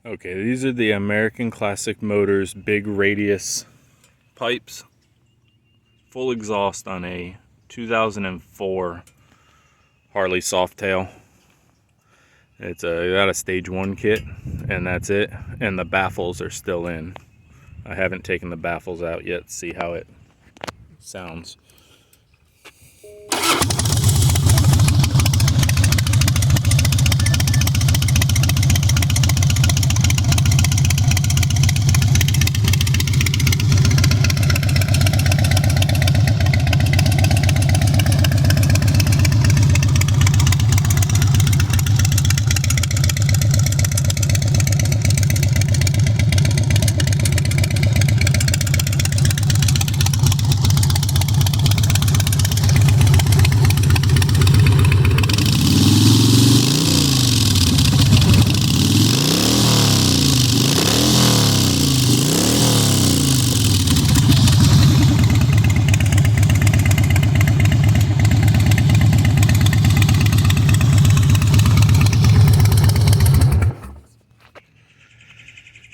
Okay, these are the American Classic Motors big radius pipes. Full exhaust on a 2004 Harley Softail. It's got a stage 1 kit, and that's it. And the baffles are still in. I haven't taken the baffles out yet to see how it sounds.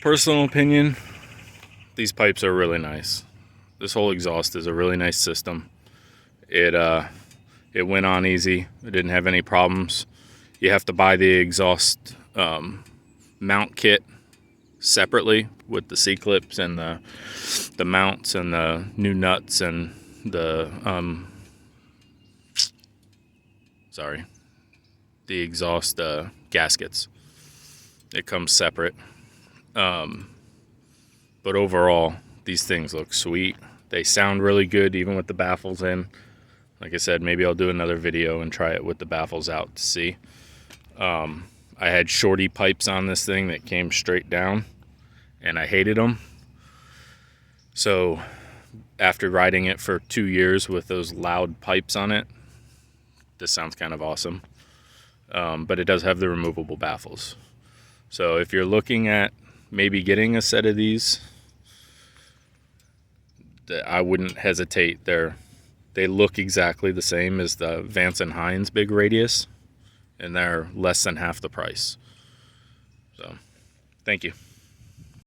Personal opinion, these pipes are really nice. This whole exhaust is a really nice system. It went on easy. It didn't have any problems. You have to buy the exhaust mount kit separately with the C-clips and the mounts and the new nuts and the the exhaust gaskets. It comes separate. But overall, these things look sweet. They sound really good even with the baffles in. Like I said, maybe I'll do another video and try it with the baffles out to see. I had shorty pipes on this thing that came straight down, and I hated them. So after riding it for 2 years with those loud pipes on it, this sounds kind of awesome. But it does have the removable baffles. So if you're looking at maybe getting a set of these, I wouldn't hesitate. They look exactly the same as the Vance & Hines big radius, and they're less than half the price. So thank you.